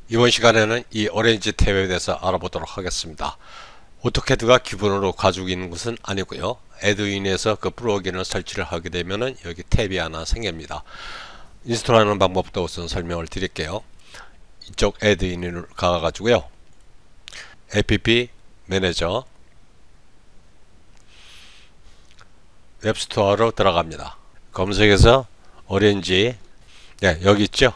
이번 시간에는 이 오렌지 탭에 대해서 알아보도록 하겠습니다. 오토캐드가 기본으로 가지고 있는 것은 아니고요. 애드윈에서 그 플러그인을 설치를 하게 되면은 여기 탭이 하나 생깁니다. 인스톨하는 방법도 우선 설명을 드릴게요. 이쪽 애드윈으로 가가지고요. app 매니저 웹스토어로 들어갑니다. 검색해서 오렌지 여기 있죠.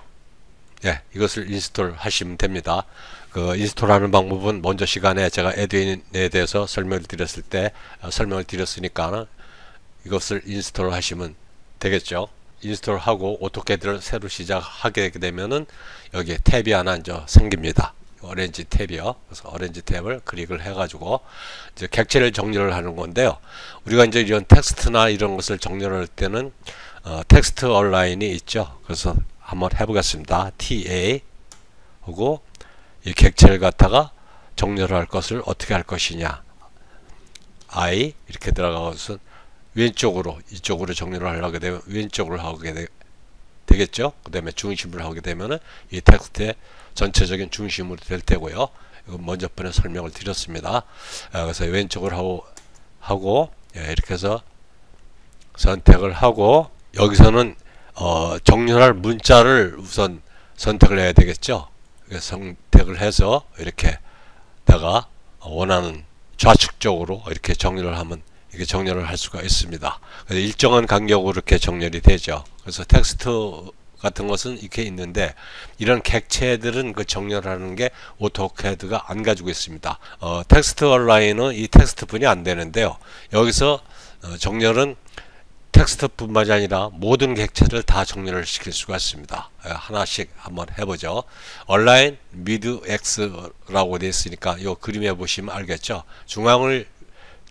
이것을 인스톨 하시면 됩니다. 그 인스톨하는 방법은 먼저 시간에 제가 애드윈에 대해서 설명을 드렸을 때 설명을 드렸으니까 이것을 인스톨 하시면 되겠죠. 인스톨하고 오토캐드를 새로 시작하게 되면은 여기에 탭이 하나 이제 생깁니다. 오렌지 탭이요. 그래서 오렌지 탭을 클릭을 해가지고 이제 객체를 정렬을 하는 건데요. 우리가 이제 이런 텍스트나 이런 것을 정렬할 때는 텍스트 얼라인이 있죠. 그래서 한번 해보겠습니다. TA 하고 이 객체를 갖다가 정렬할 것을 어떻게 할 것이냐. I 이렇게 들어가서 왼쪽으로 이쪽으로 정렬을 하려고 되면 왼쪽으로 하게 되겠죠. 그 다음에 중심을 하게 되면은 이 텍스트의 전체적인 중심으로 될 테고요. 이건 먼저 번에 설명을 드렸습니다. 그래서 왼쪽으로 하고 이렇게 해서 선택을 하고 여기서는 정렬할 문자를 우선 선택을 해야 되겠죠. 선택을 해서 이렇게 내가 원하는 좌측쪽으로 이렇게 정렬을 하면 이게 정렬을 할 수가 있습니다. 그래서 일정한 간격으로 이렇게 정렬이 되죠. 그래서 텍스트 같은 것은 이렇게 있는데 이런 객체들은 그 정렬하는 게 오토캐드가 안 가지고 있습니다. 텍스트 얼라인은 이 텍스트뿐이 안 되는데요. 여기서 정렬은 텍스트뿐만이 아니라 모든 객체를 다 정렬을 시킬 수가 있습니다. 하나씩 한번 해보죠. 얼라인 미드 X라고 되어 있으니까 이 그림에 보시면 알겠죠. 중앙을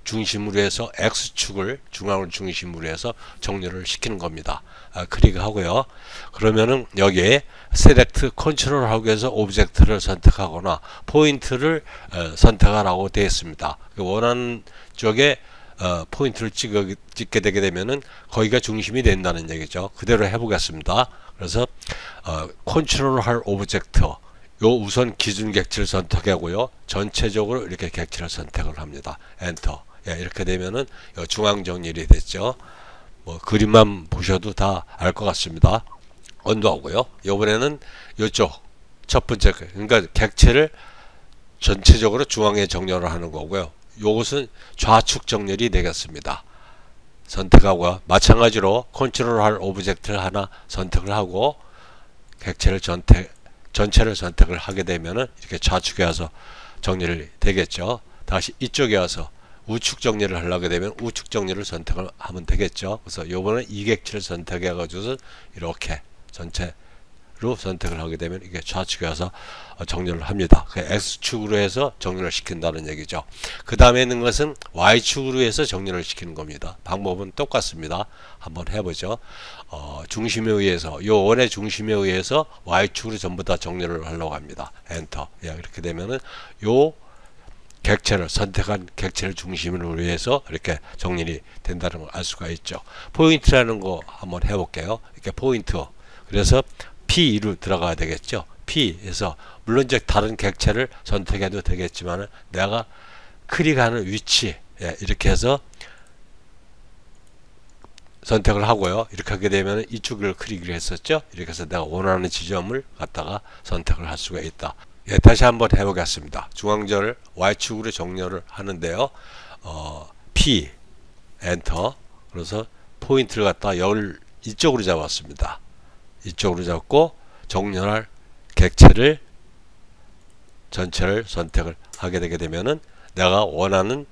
중심으로 해서 X축을 중앙을 중심으로 해서 정렬을 시키는 겁니다. 클릭하고요. 그러면은 여기에 셀렉트 컨트롤하고 해서 오브젝트를 선택하거나 포인트를 선택하라고 되어 있습니다. 원하는 쪽에 포인트를 찍게 되게 되면은 거기가 중심이 된다는 얘기죠. 그대로 해보겠습니다. 그래서 컨트롤 할 오브젝트 요 우선 기준 객체를 선택하고요. 전체적으로 이렇게 객체를 선택을 합니다. 엔터. 이렇게 되면은 중앙 정렬이 됐죠. 뭐 그림만 보셔도 다 알 것 같습니다. 언도하고요. 이번에는 이쪽 첫 번째 그러니까 객체를 전체적으로 중앙에 정렬을 하는 거고요. 요것은 좌측 정렬이 되겠습니다. 선택하고요. 마찬가지로 컨트롤 할 오브젝트를 하나 선택을 하고 객체를 전체를 선택을 하게 되면은 이렇게 좌측에 와서 정렬이 되겠죠. 다시 이쪽에 와서 우측 정렬을 하려게 되면 우측 정렬을 선택을 하면 되겠죠. 그래서 요번에 이 객체를 선택해 가지고 이렇게 전체로 선택을 하게 되면 이게 좌측에 와서 정렬을 합니다. X축으로 해서 정렬을 시킨다는 얘기죠. 그 다음에 있는 것은 Y축으로 해서 정렬을 시키는 겁니다. 방법은 똑같습니다. 한번 해보죠. 중심에 의해서 요 원의 중심에 의해서 Y축으로 전부 다 정렬을 하려고 합니다. 엔터. 이렇게 되면은 요 객체를 선택한 객체를 중심으로 해서 이렇게 정렬이 된다는 걸 알 수가 있죠. 포인트라는 거 한번 해볼게요. 이렇게 포인트. 그래서 P로 들어가야 되겠죠. P에서 물론 이제 다른 객체를 선택해도 되겠지만 내가 클릭하는 위치 이렇게 해서 선택을 하고요. 이렇게 하게 되면 이쪽을 클릭을 했었죠. 이렇게 해서 내가 원하는 지점을 갖다가 선택을 할 수가 있다. 다시 한번 해보겠습니다. 중앙절을 Y축으로 정렬을 하는데요. P 엔터. 그래서 포인트를 갖다 이쪽으로 잡았습니다. 이쪽으로 잡고 정렬할 객체를 전체를 선택을 하게 되게 되면은 내가 원하는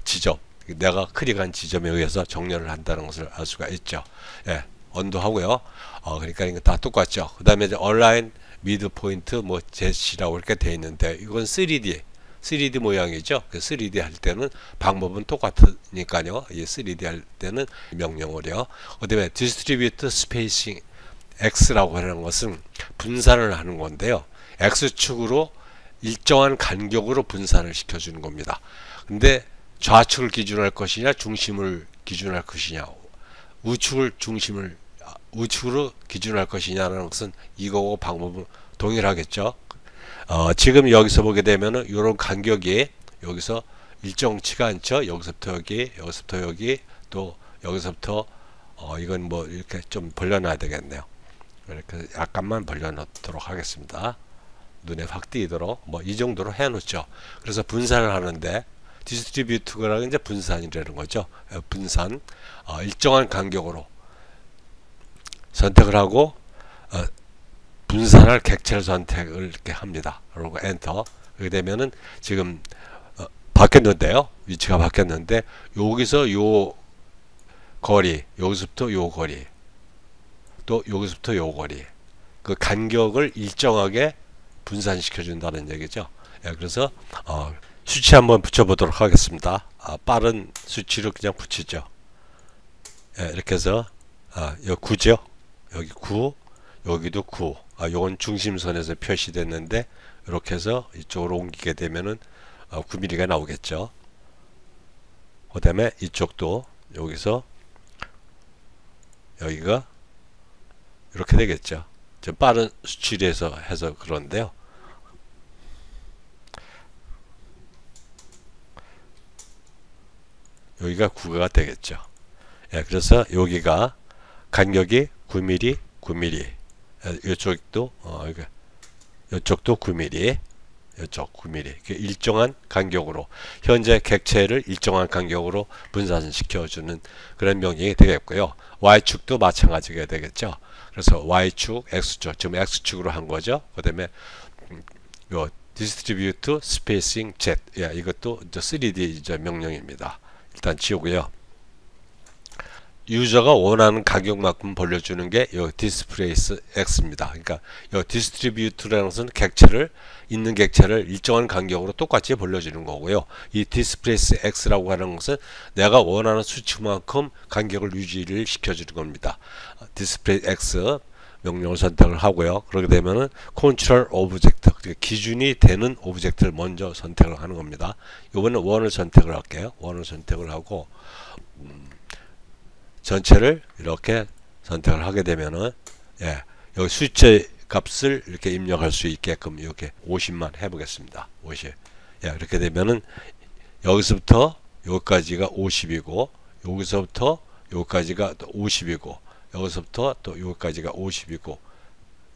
지점, 내가 클릭한 지점에 의해서 정렬을 한다는 것을 알 수가 있죠. 언도하고요. 그러니까 이거 다 똑같죠. 그 다음에 이제 얼라인 미드 포인트 뭐 제시라고 이렇게 되어 있는데 이건 3D 모양이죠. 그 3D 할 때는 방법은 똑같으니까요. 이 3D 할 때는 명령어요. 그 다음에 디스트리뷰트 스페이싱 X라고 하는 것은 분산을 하는 건데요. X축으로 일정한 간격으로 분산을 시켜주는 겁니다. 근데 좌측을 기준할 것이냐 중심을 기준할 것이냐 우측으로 기준할 것이냐는 것은 이거고 방법은 동일하겠죠. 지금 여기서 보게 되면은 이런 간격이 여기서 일정치가 않죠. 여기서부터 여기, 여기서부터 여기, 또 여기서부터 이건 뭐 이렇게 좀 벌려놔야 되겠네요. 이렇게 약간만 벌려놓도록 하겠습니다. 눈에 확 띄도록 뭐 이 정도로 해놓죠. 그래서 분산을 하는데 디스트리뷰트가 이제 분산이라는 거죠. 분산 일정한 간격으로 선택을 하고 분산할 객체를 선택을 이렇게 합니다. 그리고 엔터. 그렇게 되면은 지금 바뀌었는데요. 위치가 바뀌었는데 여기서 요 거리, 여기서부터 요 거리, 또 여기서부터 요 거리, 그 간격을 일정하게 분산시켜 준다는 얘기죠. 예, 그래서 수치 한번 붙여보도록 하겠습니다. 빠른 수치로 그냥 붙이죠. 예, 이렇게 해서 여기 9죠. 여기 9, 여기도 9. 요건 중심선에서 표시됐는데 이렇게 해서 이쪽으로 옮기게 되면은 9mm가 나오겠죠. 그 다음에 이쪽도 여기서 여기가 이렇게 되겠죠. 좀 빠른 수치에서 해서 그런데요. 여기가 9가 되겠죠. 예, 그래서 여기가 간격이 9mm, 9mm. 이쪽도 이쪽도 9mm, 이쪽 9mm. 일정한 간격으로 현재 객체를 일정한 간격으로 분산시켜주는 그런 명령이 되겠고요. Y축도 마찬가지가 되겠죠. 그래서 Y축, X축, 지금 X축으로 한 거죠. 그 다음에 요 distribute spacing Z, 예, 이것도 3D 명령입니다. 일단 지우고요. 유저가 원하는 가격만큼 벌려주는 게 이 디스플레이스 X입니다. 그러니까 이 디스트리뷰트라는 것은 있는 객체를 일정한 간격으로 똑같이 벌려주는 거고요. 이 디스플레이스 X라고 하는 것은 내가 원하는 수치만큼 간격을 유지를 시켜주는 겁니다. 디스플레이 X 명령을 선택을 하고요. 그렇게 되면은 컨트롤 오브젝트, 기준이 되는 오브젝트를 먼저 선택을 하는 겁니다. 이번엔 원을 선택을 할게요. 원을 선택을 하고 전체를 이렇게 선택을 하게 되면은, 예, 여기 숫자 값을 이렇게 입력할 수 있게끔 이렇게 50만 해보겠습니다. 50. 예, 이렇게 되면은 여기서부터 여기까지가 50이고, 여기서부터 여기까지가 50이고, 여기서부터 또 여기까지가 50이고,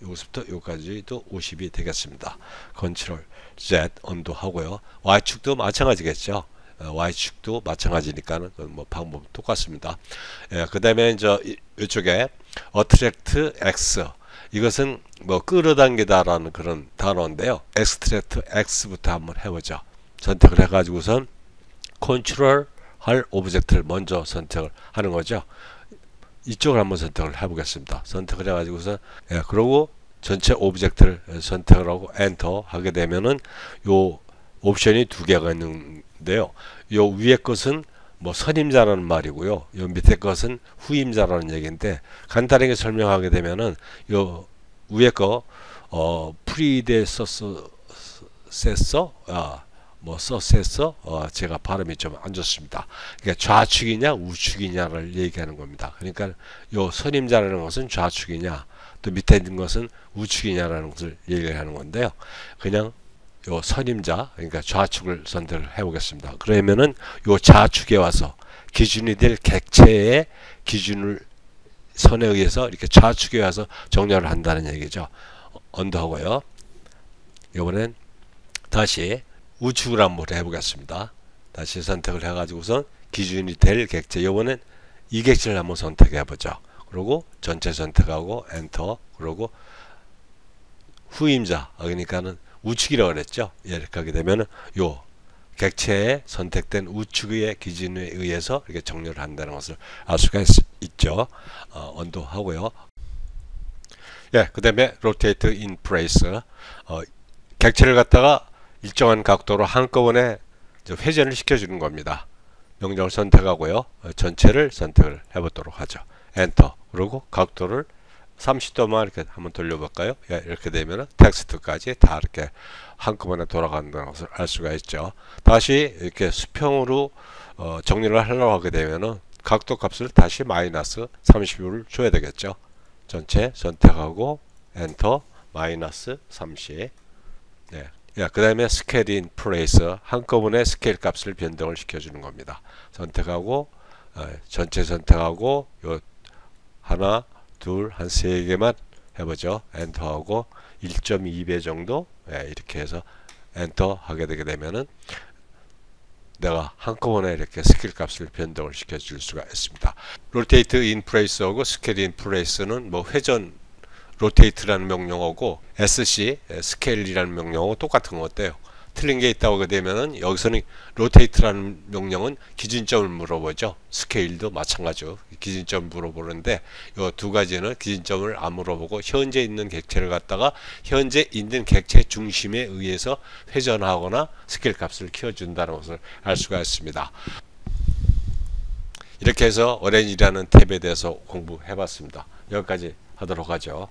여기서부터 여기까지도 50이 되겠습니다. 컨트롤 Z 언도 하고요. Y축도 마찬가지겠죠. Y축도 마찬가지니까는 뭐 방법 똑같습니다. 예, 그 다음에 이쪽에 attract X, 이것은 뭐 끌어당기다라는 그런 단어인데요. extract X부터 한번 해보죠. 선택을 해가지고선 컨트롤 할 오브젝트를 먼저 선택을 하는 거죠. 이쪽을 한번 선택을 해보겠습니다. 선택을 해가지고선, 예, 그리고 전체 오브젝트를 선택을 하고 엔터 하게 되면은 요 옵션이 두 개가 있는데요. 요 위에 것은 뭐 선임자라는 말이고요. 요 밑에 것은 후임자라는 얘기인데, 간단하게 설명하게 되면은 요 위에 거 프리데서서 제가 발음이 좀 안 좋습니다. 그러니까 좌측이냐 우측이냐를 얘기하는 겁니다. 그러니까 요 선임자라는 것은 좌측이냐, 또 밑에 있는 것은 우측이냐라는 것을 얘기하는 건데요. 그냥 요 선임자, 그러니까 좌측을 선택을 해보겠습니다. 그러면은 요 좌측에 와서 기준이 될 객체의 기준을 선에 의해서 이렇게 좌측에 와서 정렬을 한다는 얘기죠. 언더하고요. 이번엔 다시 우측을 한번 해보겠습니다. 다시 선택을 해가지고선 기준이 될 객체, 이번엔 이 객체를 한번 선택해보죠. 그리고 전체 선택하고 엔터, 그리고 후임자, 그러니까는 우측이라고 그랬죠. 이렇게 하게 되면 요 객체에 선택된 우측의 기준에 의해서 이렇게 정렬을 한다는 것을 알 수가 있죠. 언도 하고요. 예, 그 다음에 rotate in place, 객체를 갖다가 일정한 각도로 한꺼번에 회전을 시켜주는 겁니다. 명령을 선택하고요. 전체를 선택을 해보도록 하죠. 엔터. 그리고 각도를 30도만 이렇게 한번 돌려볼까요? 예, 이렇게 되면 텍스트까지 다 이렇게 한꺼번에 돌아간다는 것을 알 수가 있죠. 다시 이렇게 수평으로 정리를 하려고 하게 되면은 각도 값을 다시 마이너스 30을 줘야 되겠죠. 전체 선택하고 엔터 마이너스 30. 네. 그 다음에 스케일 인 플레이스, 한꺼번에 스케일 값을 변동을 시켜주는 겁니다. 선택하고 전체 선택하고 요 하나 둘 한 세 개만 해보죠. 엔터하고 1.2배 정도 이렇게 해서 엔터 하게 되게 되면은 내가 한꺼번에 이렇게 스케일 값을 변동을 시켜줄 수가 있습니다. 로테이트 인 플레이스하고 스케일 인 플레이스는 뭐 회전 로테이트라는 명령어고 SC 스케일이라는 명령어 똑같은 거 어때요? 틀린 게 있다고 하게 되면은 여기서는 로테이트라는 명령은 기준점을 물어보죠. 스케일도 마찬가지로 기준점 물어보는데 이 두 가지는 기준점을 안 물어보고 현재 있는 객체를 갖다가 현재 있는 객체 중심에 의해서 회전하거나 스케일 값을 키워준다는 것을 알 수가 있습니다. 이렇게 해서 어레인지라는 탭에 대해서 공부해 봤습니다. 여기까지 하도록 하죠.